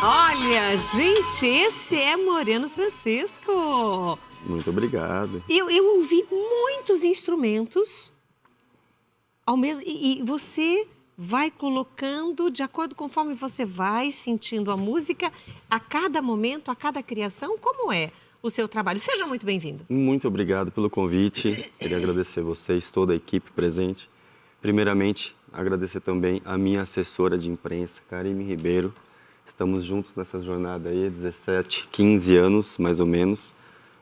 Olha, gente, esse é Moreno Francisco. Muito obrigado. Eu ouvi muitos instrumentos ao mesmo e você vai colocando de acordo conforme você vai sentindo a música a cada momento, a cada criação. Como é o seu trabalho? Seja muito bem-vindo. Muito obrigado pelo convite. Queria agradecer vocês, toda a equipe presente. Primeiramente, agradecer também a minha assessora de imprensa, Karime Ribeiro. Estamos juntos nessa jornada aí, 17, 15 anos, mais ou menos.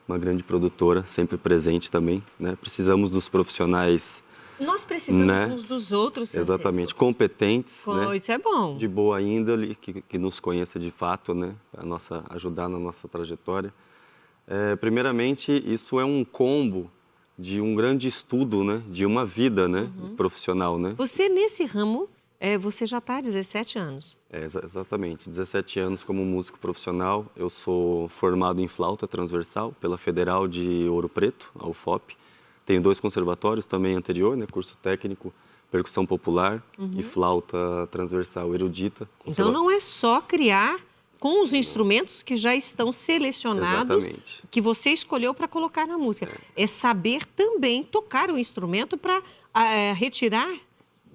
Uma grande produtora, sempre presente também, né? Precisamos dos profissionais... Nós precisamos né? uns dos outros, Francisco. Exatamente, competentes, né? Isso é bom. De boa índole, que nos conheça de fato, né? Ajudar na nossa trajetória. Primeiramente, isso é um combo de um grande estudo, né? De uma vida, né? Profissional, né? Você, nesse ramo, você já está há 17 anos. Exatamente, 17 anos como músico profissional. Eu sou formado em flauta transversal pela Federal de Ouro Preto, a UFOP. Tenho 2 conservatórios também anterior, né? Curso técnico, percussão popular e flauta transversal erudita. Então não é só criar com os instrumentos que já estão selecionados, exatamente, que você escolheu para colocar na música. É saber também tocar o instrumento para retirar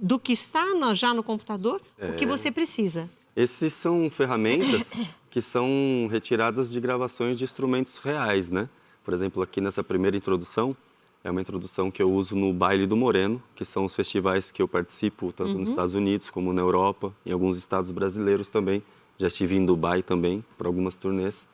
do que está já no computador o que você precisa. Esses são ferramentas que são retiradas de gravações de instrumentos reais, né? Por exemplo, aqui nessa primeira introdução, é uma introdução que eu uso no Baile do Moreno, que são os festivais que eu participo, tanto nos Estados Unidos como na Europa, em alguns estados brasileiros também. Já estive em Dubai também, para algumas turnês.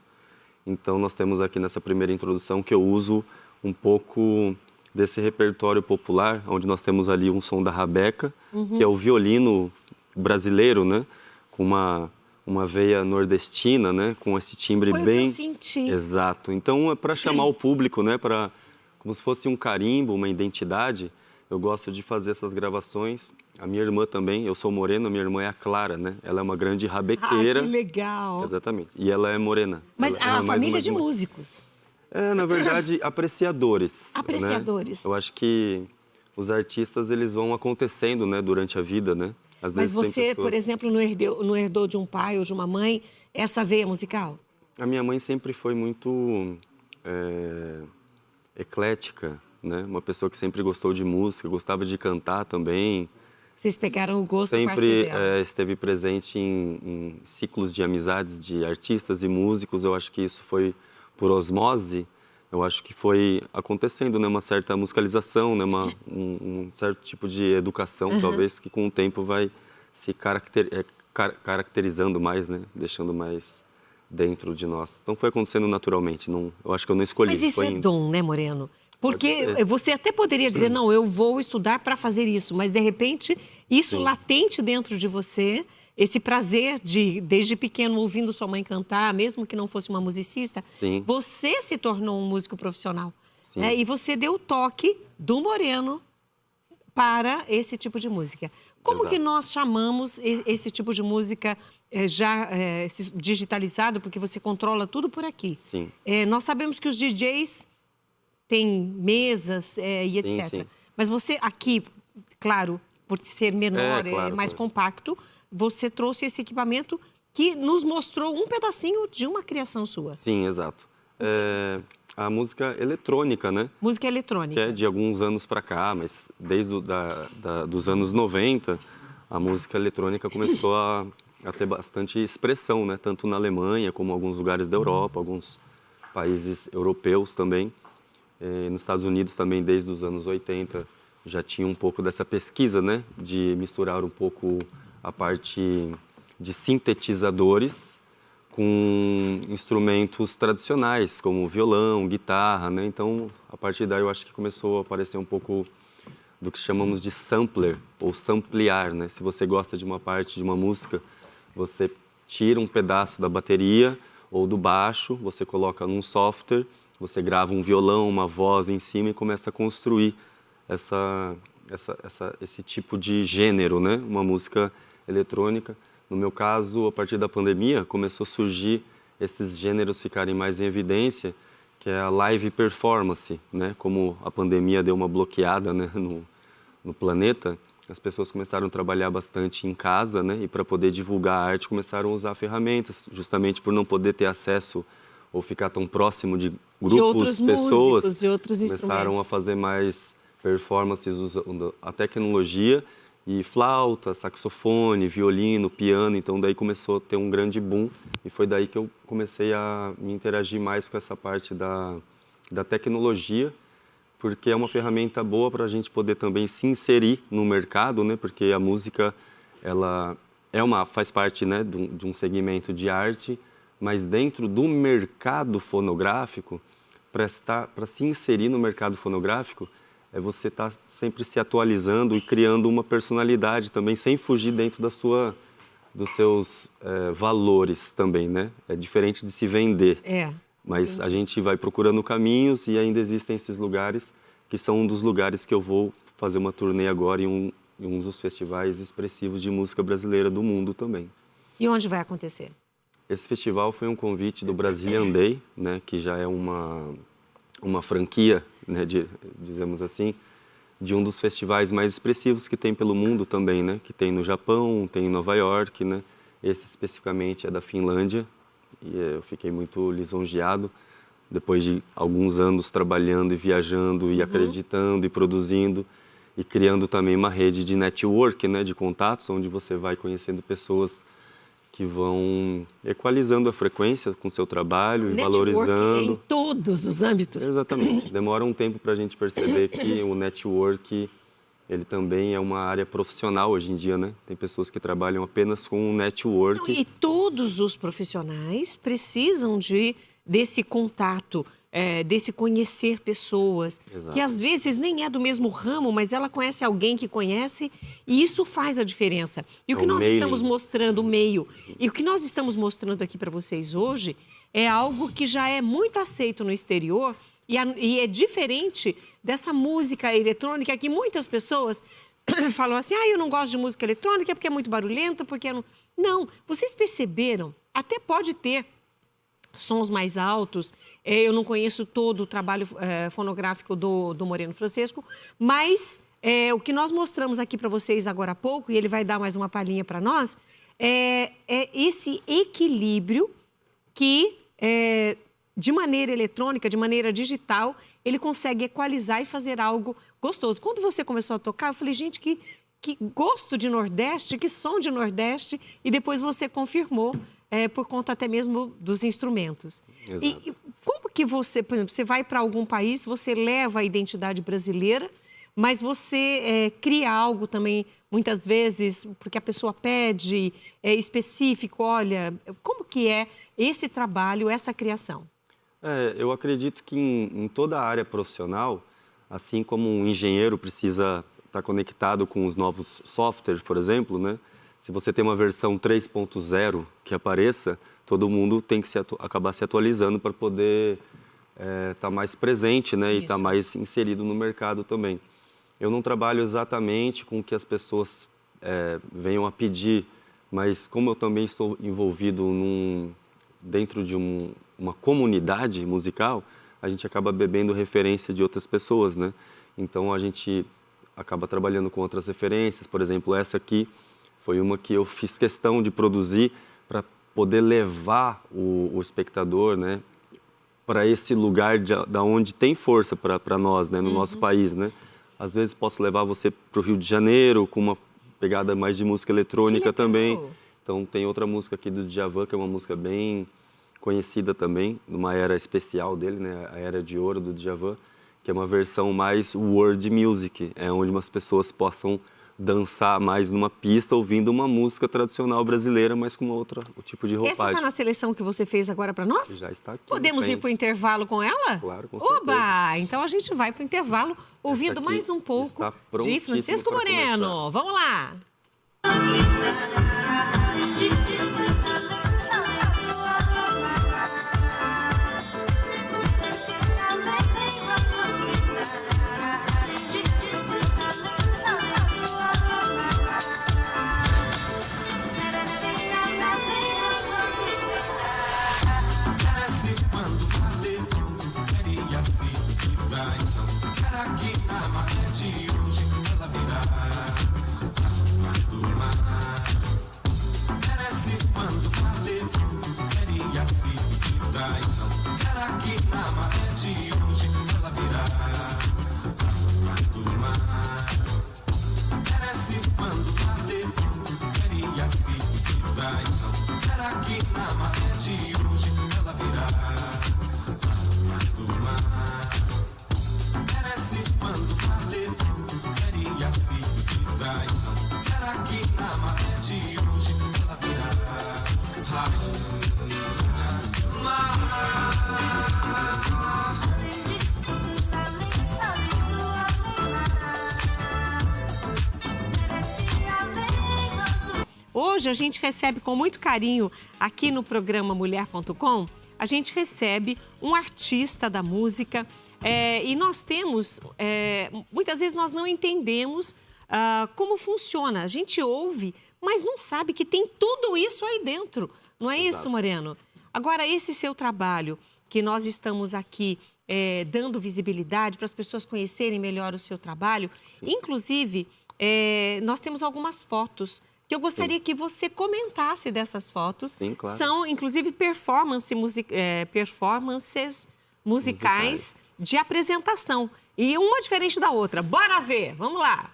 Então, nós temos aqui nessa primeira introdução que eu uso um pouco desse repertório popular, onde nós temos ali um som da rabeca, que é o violino brasileiro, né? Com uma veia nordestina, né? Com esse timbre Foi bem... o que eu senti. Exato. Então, é para chamar o público, né? Como se fosse um carimbo, uma identidade. Eu gosto de fazer essas gravações. A minha irmã também, eu sou moreno, a minha irmã é a Clara, né? Ela é uma grande rabequeira. Ah, que legal. Exatamente. E ela é morena. Mas ela a família de músicos. Na verdade, apreciadores. Apreciadores. Né? Eu acho que os artistas, eles vão acontecendo, né? Durante a vida, né? Às Mas vezes tem você, pessoas... por exemplo, não herdou de um pai ou de uma mãe essa veia musical? A minha mãe sempre foi muito eclética, né? Uma pessoa que sempre gostou de música, gostava de cantar também. Vocês pegaram o gosto a partir Sempre dela. esteve presente em ciclos de amizades de artistas e músicos. Eu acho que isso foi por osmose. Eu acho que foi acontecendo, né? Uma certa musicalização, né? Um certo tipo de educação, talvez, que com o tempo vai se caracterizando mais, né? Deixando mais dentro de nós. Então foi acontecendo naturalmente. Eu acho que eu não escolhi. Mas isso foi é indo. dom, né, Moreno? Porque você até poderia dizer, não, eu vou estudar para fazer isso, mas de repente, isso latente dentro de você, esse prazer de, desde pequeno, ouvindo sua mãe cantar, mesmo que não fosse uma musicista, você se tornou um músico profissional. Né? E você deu o toque do Moreno para esse tipo de música. Como que nós chamamos esse tipo de música já digitalizado, porque você controla tudo por aqui? Sim. Nós sabemos que os DJs... tem mesas e etc. Sim. Mas você aqui, claro, por ser menor, claro, mais compacto, você trouxe esse equipamento que nos mostrou um pedacinho de uma criação sua. Sim, exato. A música eletrônica, né? Música eletrônica. Que é de alguns anos para cá, mas desde dos anos 90, a música eletrônica começou a ter bastante expressão, né? Tanto na Alemanha como em alguns lugares da Europa, alguns países europeus também. Nos Estados Unidos também, desde os anos 80, já tinha um pouco dessa pesquisa, né? De misturar um pouco a parte de sintetizadores com instrumentos tradicionais, como violão, guitarra, né? Então, a partir daí, eu acho que começou a aparecer um pouco do que chamamos de sampler, ou samplear, né? Se você gosta de uma parte de uma música, você tira um pedaço da bateria ou do baixo, você coloca num software, você grava um violão, uma voz em cima e começa a construir esse tipo de gênero, né? Uma música eletrônica. No meu caso, a partir da pandemia, começou a surgir esses gêneros ficarem mais em evidência, que é a live performance, né? Como a pandemia deu uma bloqueada, né, no planeta, as pessoas começaram a trabalhar bastante em casa, né? E para poder divulgar a arte começaram a usar ferramentas, justamente por não poder ter acesso ou ficar tão próximo de grupos, pessoas, de outros começaram instrumentos. a fazer mais performances usando a tecnologia e flauta, saxofone, violino, piano. Então daí começou a ter um grande boom e foi daí que eu comecei a me interagir mais com essa parte da tecnologia, porque é uma ferramenta boa para a gente poder também se inserir no mercado, né? Porque a música ela faz parte, né, de um segmento de arte, mas dentro do mercado fonográfico, para se inserir no mercado fonográfico, você estar sempre se atualizando e criando uma personalidade também, sem fugir dentro dos seus valores também, né? É diferente de se vender. Mas a gente vai procurando caminhos e ainda existem esses lugares que são um dos lugares que eu vou fazer uma turnê agora em um dos festivais expressivos de música brasileira do mundo também. E onde vai acontecer? Esse festival foi um convite do Brazilian Day, né, que já é uma franquia, né, dizemos assim, de um dos festivais mais expressivos que tem pelo mundo também, né, que tem no Japão, tem em Nova York, né. Esse especificamente é da Finlândia e eu fiquei muito lisonjeado depois de alguns anos trabalhando e viajando e acreditando e produzindo e criando também uma rede de network, né, de contatos, onde você vai conhecendo pessoas que vão equalizando a frequência com o seu trabalho e valorizando. Em todos os âmbitos. Exatamente. Demora um tempo para a gente perceber que o network, ele também é uma área profissional hoje em dia, né? Tem pessoas que trabalham apenas com o network. E todos os profissionais precisam desse contato, desse conhecer pessoas, Exato. que às vezes nem é do mesmo ramo, mas ela conhece alguém que conhece e isso faz a diferença. E o que nós estamos mostrando, o meio, e o que nós estamos mostrando aqui para vocês hoje é algo que já é muito aceito no exterior e é diferente dessa música eletrônica que muitas pessoas falam assim, eu não gosto de música eletrônica porque é muito barulhenta, porque eu não... Não, vocês perceberam, até pode ter sons mais altos, eu não conheço todo o trabalho fonográfico do Moreno Francesco, mas o que nós mostramos aqui para vocês agora há pouco, e ele vai dar mais uma palhinha para nós, é esse equilíbrio que, de maneira eletrônica, de maneira digital, ele consegue equalizar e fazer algo gostoso. Quando você começou a tocar, eu falei, gente, que gosto de Nordeste, que som de Nordeste, e depois você confirmou, por conta até mesmo dos instrumentos. E como que você, por exemplo, você vai para algum país, você leva a identidade brasileira, mas você cria algo também, muitas vezes, porque a pessoa pede, específico, olha, como que é esse trabalho, essa criação? Eu acredito que em toda a área profissional, assim como um engenheiro precisa estar conectado com os novos softwares, por exemplo, né? Se você tem uma versão 3.0 que apareça, todo mundo tem que acabar se atualizando para poder estar mais presente, né? E estar mais inserido no mercado também. Eu não trabalho exatamente com o que as pessoas venham a pedir, mas como eu também estou envolvido dentro de uma comunidade musical, a gente acaba bebendo referência de outras pessoas, né? Então a gente acaba trabalhando com outras referências, por exemplo, essa aqui foi uma que eu fiz questão de produzir para poder levar o espectador, né, para esse lugar da onde tem força para nós, né, no nosso país, né? Às vezes posso levar você para o Rio de Janeiro com uma pegada mais de música eletrônica também. Então tem outra música aqui do Djavan, que é uma música bem conhecida também, numa era especial dele, né, a Era de Ouro do Djavan, que é uma versão mais world music, onde as pessoas possam dançar mais numa pista ouvindo uma música tradicional brasileira, mas com o tipo de roupagem. Essa está na seleção que você fez agora para nós? Já está aqui. Podemos ir para o intervalo com ela? Claro, com certeza. Oba! Então a gente vai para o intervalo ouvindo mais um pouco de Francisco Moreno. Vamos lá! Será que a maré de hoje ela virá? traição. Será que na maré de hoje ela virá do mar? Merece quando tá levando, queria se de traição. Será que na maré de hoje ela virá do mar? Merece quando tá levando, queria se de traição. Será que na maré de hoje ela virá rainha do mar? Hoje a gente recebe com muito carinho aqui no programa Mulher.com, a gente recebe um artista da música e nós temos, muitas vezes nós não entendemos como funciona. A gente ouve, mas não sabe que tem tudo isso aí dentro. Não é isso, Moreno? Agora, esse seu trabalho, que nós estamos aqui dando visibilidade para as pessoas conhecerem melhor o seu trabalho, inclusive, nós temos algumas fotos que eu gostaria que você comentasse dessas fotos. Sim, claro. São, inclusive, performances musicais de apresentação. E uma diferente da outra. Bora ver, vamos lá.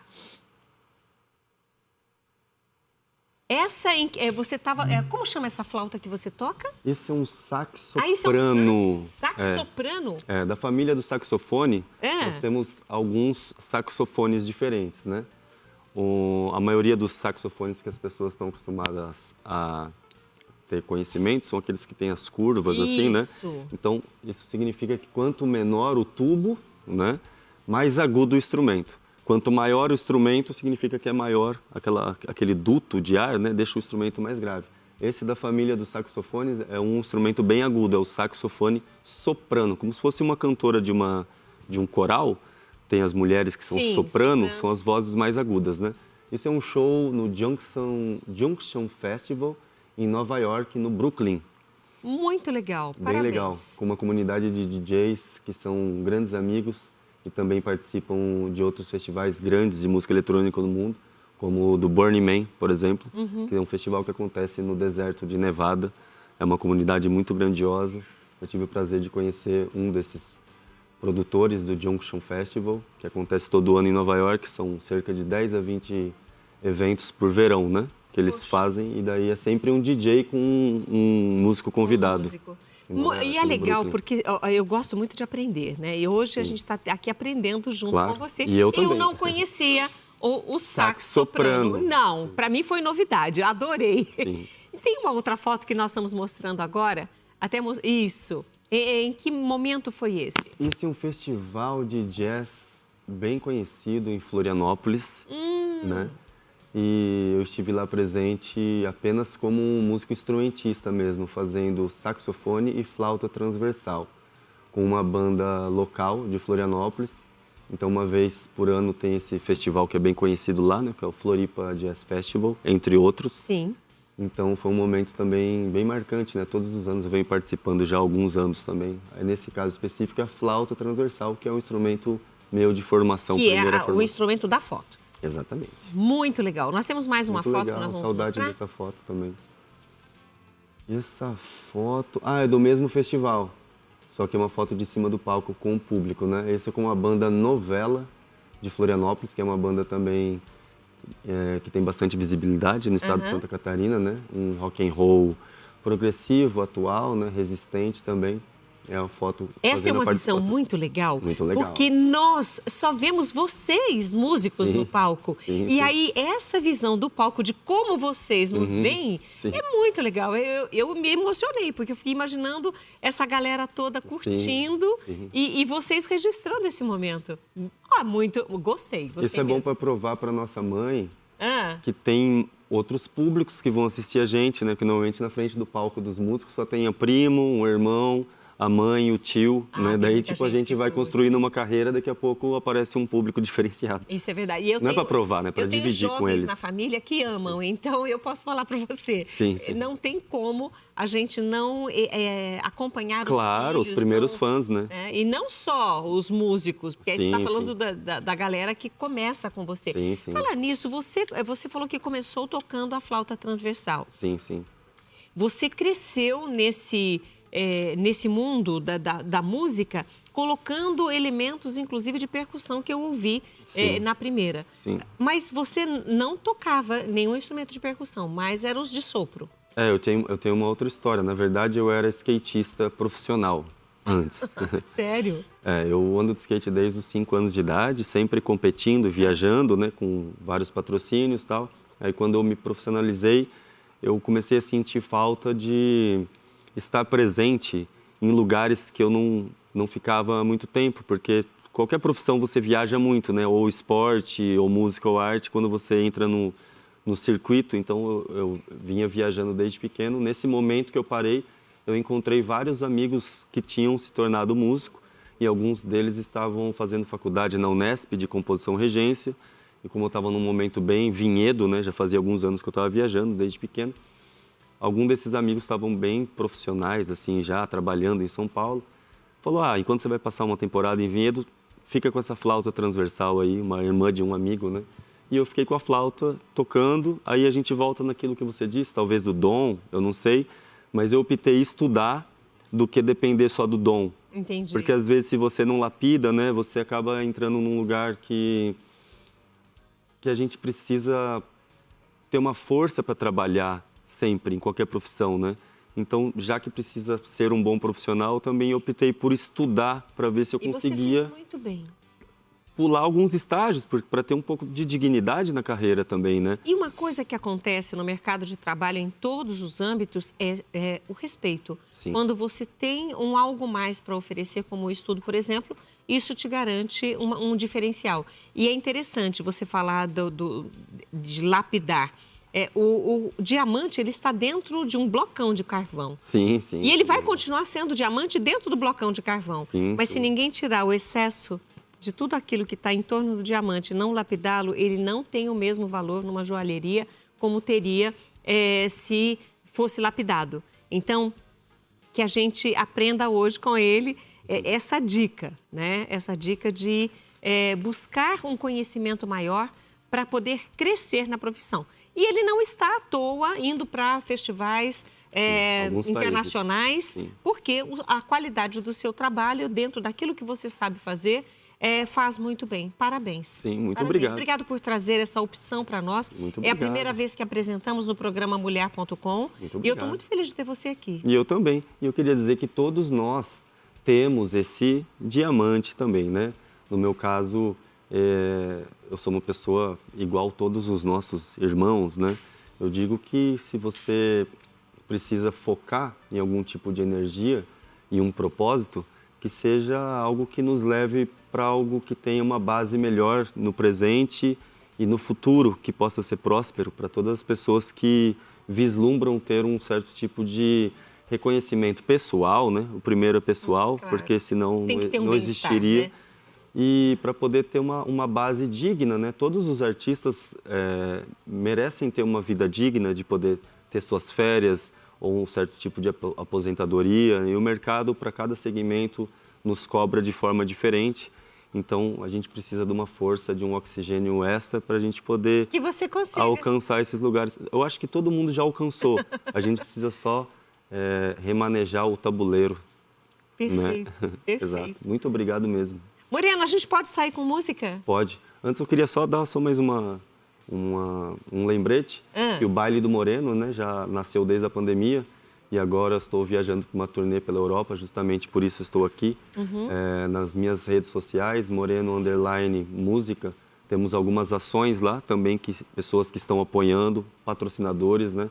Essa, você estava... como chama essa flauta que você toca? Esse é um saxoprano. Isso é um saxoprano? Da família do saxofone, nós temos alguns saxofones diferentes, né? A maioria dos saxofones que as pessoas estão acostumadas a ter conhecimento são aqueles que têm as curvas, assim, né? Então, isso significa que quanto menor o tubo, né, mais agudo o instrumento. Quanto maior o instrumento, significa que é maior aquele duto de ar, né, deixa o instrumento mais grave. Esse da família dos saxofones é um instrumento bem agudo, é o saxofone soprano, como se fosse uma cantora de um coral. Tem as mulheres que são soprano, são as vozes mais agudas, né? Isso é um show no Junction Festival, em Nova York, no Brooklyn. Muito legal, bem parabéns. Legal, com uma comunidade de DJs que são grandes amigos e também participam de outros festivais grandes de música eletrônica no mundo, como o do Burning Man, por exemplo, que é um festival que acontece no deserto de Nevada. É uma comunidade muito grandiosa. Eu tive o prazer de conhecer um desses produtores do Junction Festival, que acontece todo ano em Nova York. São cerca de 10 a 20 eventos por verão, né? Que eles fazem, e daí é sempre um DJ com um músico convidado. E é legal, porque eu gosto muito de aprender, né? E hoje a gente está aqui aprendendo junto com você. E eu também. Eu não conhecia o sax soprano. Não, para mim foi novidade, adorei. Sim. E tem uma outra foto que nós estamos mostrando agora. Isso. Em que momento foi esse? Esse é um festival de jazz bem conhecido em Florianópolis, né? E eu estive lá presente apenas como um músico instrumentista mesmo, fazendo saxofone e flauta transversal, com uma banda local de Florianópolis. Então, uma vez por ano tem esse festival que é bem conhecido lá, né? Que é o Floripa Jazz Festival, entre outros. Sim. Então, foi um momento também bem marcante, né? Todos os anos eu venho participando já há alguns anos também. Nesse caso específico, a flauta transversal, que é um instrumento meu de formação. Que é o instrumento da foto. Exatamente. Muito legal. Nós temos mais uma foto que nós vamos saudade mostrar. Dessa foto também. Essa foto... é do mesmo festival. Só que é uma foto de cima do palco com o público, né? Esse é com a banda Novela de Florianópolis, que é uma banda também que tem bastante visibilidade no estado de Santa Catarina, né? Um rock and roll progressivo, atual, né? Resistente também. É a foto. Essa é uma visão muito legal. Muito legal. Porque nós só vemos vocês, músicos, no palco. E aí, essa visão do palco, de como vocês nos veem, é muito legal. Eu me emocionei, porque eu fiquei imaginando essa galera toda curtindo e vocês registrando esse momento. Gostei Isso é mesmo. bom para provar para nossa mãe que tem outros públicos que vão assistir a gente, né? Que normalmente na frente do palco dos músicos só tem a primo, um irmão, a mãe, o tio, né? Daí, tipo, a gente vai construindo uma carreira, daqui a pouco aparece um público diferenciado. Isso é verdade. E não é para provar, né? Para dividir com eles. Eu tenho jovens na família que amam, então eu posso falar para você. Não tem como a gente não acompanhar os filhos. Claro, os primeiros fãs, né? E não só os músicos, porque aí você está falando da galera que começa com você. Falar nisso, você falou que começou tocando a flauta transversal. Sim. Você cresceu nesse mundo da música, colocando elementos, inclusive, de percussão que eu ouvi na primeira. Sim. Mas você não tocava nenhum instrumento de percussão, mas eram os de sopro. Eu tenho uma outra história. Na verdade, eu era skatista profissional antes. Sério? Eu ando de skate desde os 5 anos de idade, sempre competindo, viajando, né, com vários patrocínios e tal. Aí, quando eu me profissionalizei, eu comecei a sentir falta de estar presente em lugares que eu não ficava há muito tempo, porque qualquer profissão você viaja muito, né? Ou esporte, ou música, ou arte, quando você entra no circuito. Então, eu vinha viajando desde pequeno. Nesse momento que eu parei, eu encontrei vários amigos que tinham se tornado músico e alguns deles estavam fazendo faculdade na Unesp de composição regência. E como eu estava num momento bem vinhedo, né? Já fazia alguns anos que eu estava viajando desde pequeno. Alguns desses amigos estavam bem profissionais, assim, já trabalhando em São Paulo. Falou, enquanto você vai passar uma temporada em Vinhedo, fica com essa flauta transversal aí, uma irmã de um amigo, né? E eu fiquei com a flauta tocando, aí a gente volta naquilo que você disse, talvez do dom, eu não sei, mas eu optei estudar do que depender só do dom. Entendi. Porque às vezes se você não lapida, né, você acaba entrando num lugar que a gente precisa ter uma força para trabalhar sempre, em qualquer profissão, né? Então, já que precisa ser um bom profissional, eu também optei por estudar para ver se eu conseguia você fez muito bem. pular alguns estágios, para ter um pouco de dignidade na carreira também, né? E uma coisa que acontece no mercado de trabalho em todos os âmbitos é o respeito. Sim. Quando você tem algo mais para oferecer, como o estudo, por exemplo, isso te garante um diferencial. E é interessante você falar de lapidar. O diamante, ele está dentro de um blocão de carvão. Sim, sim. E ele vai continuar sendo diamante dentro do blocão de carvão. Sim, Mas sim. se ninguém tirar o excesso de tudo aquilo que está em torno do diamante e não lapidá-lo, ele não tem o mesmo valor numa joalheria como teria se fosse lapidado. Então, que a gente aprenda hoje com ele essa dica, né? Essa dica de buscar um conhecimento maior para poder crescer na profissão. E ele não está à toa indo para festivais alguns internacionais, países. Sim. porque a qualidade do seu trabalho, dentro daquilo que você sabe fazer, faz muito bem. Parabéns. Sim, muito Parabéns. obrigado. Obrigado por trazer essa opção para nós. Muito É a obrigado. primeira vez que apresentamos no programa Mulher.com. Muito E eu obrigado. estou muito feliz de ter você aqui. E eu também. E eu queria dizer que todos nós temos esse diamante também, né? No meu caso, eu sou uma pessoa igual todos os nossos irmãos, né? Eu digo que se você precisa focar em algum tipo de energia e um propósito, que seja algo que nos leve para algo que tenha uma base melhor no presente e no futuro, que possa ser próspero para todas as pessoas que vislumbram ter um certo tipo de reconhecimento pessoal, né? O primeiro é pessoal, Claro. porque senão Tem que ter um não bem-estar, existiria. né? E para poder ter uma base digna, né? Todos os artistas merecem ter uma vida digna, de poder ter suas férias ou um certo tipo de aposentadoria. E o mercado, para cada segmento, nos cobra de forma diferente. Então, a gente precisa de uma força, de um oxigênio extra para a gente poder Que você consiga. alcançar esses lugares. Eu acho que todo mundo já alcançou. A gente precisa só remanejar o tabuleiro. Perfeito, Né? perfeito. Exato. Muito obrigado mesmo. Moreno, a gente pode sair com música? Pode. Antes eu queria só dar mais um lembrete, que o Baile do Moreno, né, já nasceu desde a pandemia e agora estou viajando para uma turnê pela Europa, justamente por isso estou aqui. Nas minhas redes sociais, Moreno_Música, temos algumas ações lá também, pessoas que estão apoiando, patrocinadores, né?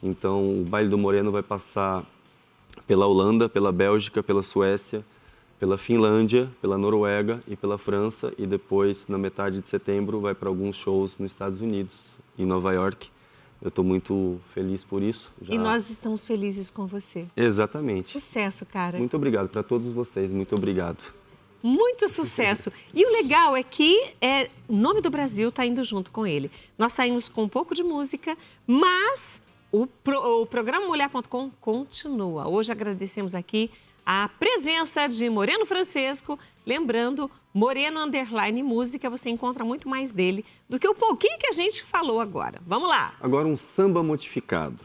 Então, o Baile do Moreno vai passar pela Holanda, pela Bélgica, pela Suécia, pela Finlândia, pela Noruega e pela França. E depois, na metade de setembro, vai para alguns shows nos Estados Unidos, em Nova York. Eu estou muito feliz por isso. E nós estamos felizes com você. Exatamente. Sucesso, cara. Muito obrigado para todos vocês. Muito obrigado. Muito sucesso. E o legal é que o nome do Brasil está indo junto com ele. Nós saímos com um pouco de música, mas o programa Mulher.com continua. Hoje agradecemos aqui a presença de Moreno Francesco. Lembrando, Moreno_Música, você encontra muito mais dele do que o pouquinho que a gente falou agora. Vamos lá. Agora um samba modificado.